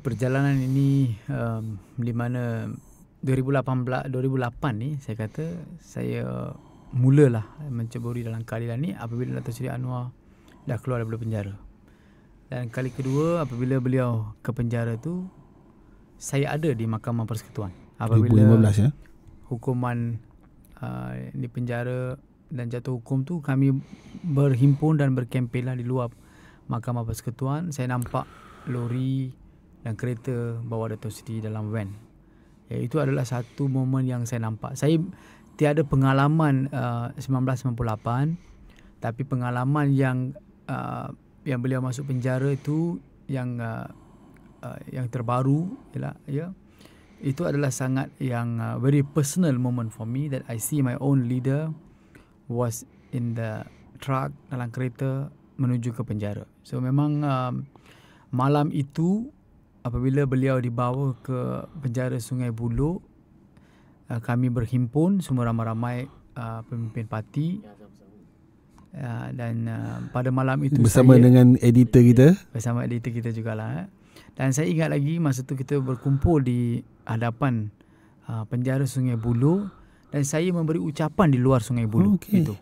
Perjalanan ini di mana 2008 ni saya kata saya mulalah menceburi dalam keadilan ni apabila Dato' Seri Anwar dah keluar daripada penjara. Dan kali kedua apabila beliau ke penjara tu, saya ada di Mahkamah Persekutuan. Apabila 2015 ya. Hukuman di penjara dan jatuh hukum tu, kami berhimpun dan berkempenlah di luar Mahkamah Persekutuan. Saya nampak lori dan kereta bawa Dato' Seri dalam van. Ya, itu adalah satu momen yang saya nampak. Saya tiada pengalaman 1998, tapi pengalaman yang beliau masuk penjara itu yang terbaru ialah, ya, itu adalah sangat yang very personal moment for me, that I see my own leader was in the truck, dalam kereta menuju ke penjara. So memang malam itu apabila beliau dibawa ke penjara Sungai Buloh, kami berhimpun semua ramai-ramai pemimpin parti, dan pada malam itu bersama dengan editor kita. Bersama editor kita jugalah. Dan saya ingat lagi masa tu kita berkumpul di hadapan penjara Sungai Buloh dan saya memberi ucapan di luar Sungai Buloh. Itu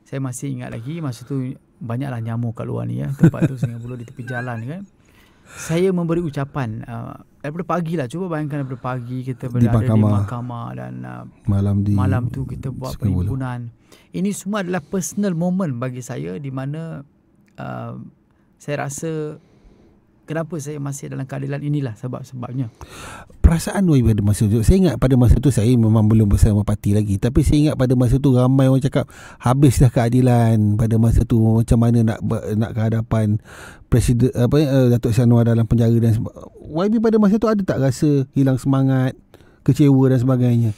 saya masih ingat lagi. Masa tu banyaklah nyamuk kat luar ni, ya. Tempat tu Sungai Buloh di tepi jalan kan. Saya memberi ucapan daripada pagi lah. Cuba bayangkan daripada pagi kita berada di mahkamah dan malam tu kita buat perhimpunan. Ini semua adalah personal moment bagi saya, di mana saya rasa kenapa saya masih dalam keadilan inilah sebab-sebabnya. Perasaan pada masa tu, saya ingat pada masa tu saya memang belum bersama parti lagi, tapi saya ingat pada masa tu ramai orang cakap habis dah keadilan. Pada masa tu macam mana nak ke hadapan Presiden Dato' Seri Anwar dalam penjara dan YB pada masa tu ada tak rasa hilang semangat, kecewa dan sebagainya?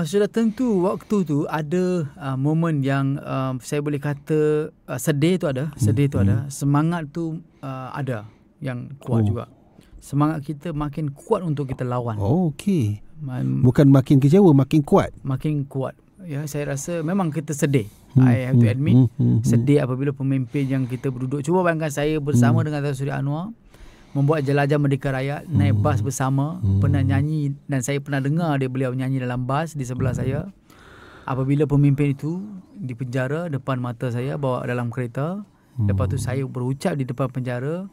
Sudah tentu waktu tu ada momen yang saya boleh kata sedih tu ada, ada, semangat tu ada yang kuat juga. Semangat kita makin kuat untuk kita lawan. Okey. Bukan makin kecewa, makin kuat. Makin kuat. Ya, saya rasa memang kita sedih. I have to admit, sedih apabila pemimpin yang kita berduduk. Cuba bayangkan saya bersama dengan Dato' Seri Anwar membuat Jelajah Merdeka Rakyat, naik bas bersama, pernah nyanyi dan saya pernah dengar beliau nyanyi dalam bas di sebelah saya. Apabila pemimpin itu dipenjara depan mata saya, bawa dalam kereta. Lepas tu saya berucap di depan penjara,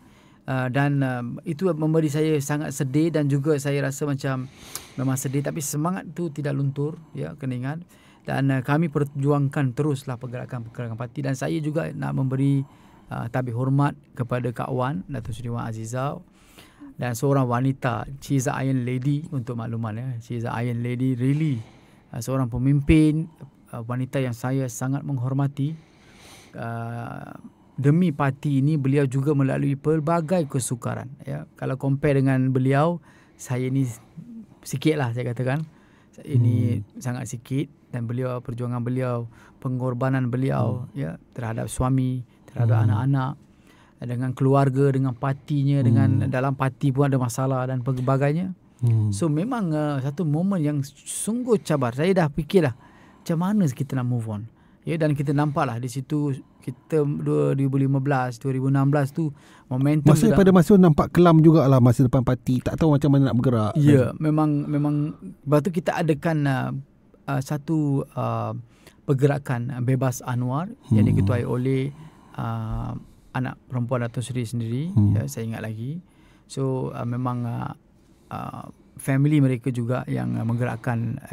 dan itu memberi saya sangat sedih dan juga saya rasa macam memang sedih, tapi semangat tu tidak luntur, ya, kena ingat. Dan kami perjuangkan teruslah pergerakan parti, dan saya juga nak memberi tabik hormat kepada Kak Wan, Dato' Seri Wan Azizah, dan seorang wanita, she is a Iron Lady untuk makluman, ya. She is a Iron Lady, really. Seorang pemimpin, wanita yang saya sangat menghormati. Demi parti ini beliau juga melalui pelbagai kesukaran, ya. Kalau compare dengan beliau, saya ni sikit lah saya katakan. Ini sangat sikit, dan beliau, perjuangan beliau, pengorbanan beliau, ya, terhadap suami, terhadap anak-anak, dengan keluarga, dengan partinya, dengan dalam parti pun ada masalah dan sebagainya. So memang satu momen yang sungguh cabar. Saya dah fikirlah macam mana kita nak move on. Ya, dan kita nampaklah di situ kita 2015, 2016 tu momentum pada masa nampak kelam jugalah masa depan parti, tak tahu macam mana nak bergerak. Ya, memang lepas tu kita adakan satu pergerakan Bebas Anwar yang diketuai oleh anak perempuan Dato' Seri sendiri, ya, saya ingat lagi. So memang family mereka juga yang menggerakkan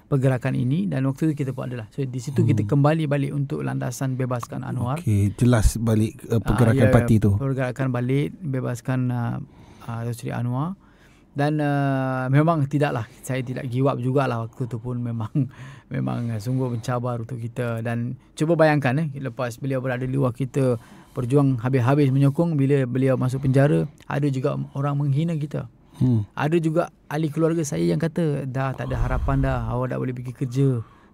pergerakan ini, dan waktu itu kita buat adalah, so di situ kita kembali balik untuk landasan Bebaskan Anwar. Okey, jelas balik pergerakan parti tu. Pergerakan balik Bebaskan Dato' Seri Anwar. Dan memang tidaklah, saya tidak give up jugalah waktu tu pun. Memang sungguh mencabar untuk kita. Dan cuba bayangkan, lepas beliau berada di luar, kita berjuang habis-habis menyokong. Bila beliau masuk penjara, ada juga orang menghina kita. Ada juga ahli keluarga saya yang kata, dah tak ada harapan dah, awak tak boleh pergi kerja,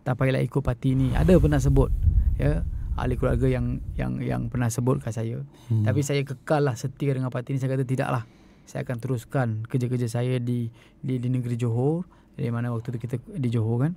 tak payahlah ikut parti ni. Ada pernah sebut, ya, ahli keluarga yang pernah sebut kat saya. Tapi saya kekal lah setia dengan parti ni. Saya kata tidaklah, saya akan teruskan kerja-kerja saya di negeri Johor, di mana waktu tu kita di Johor kan.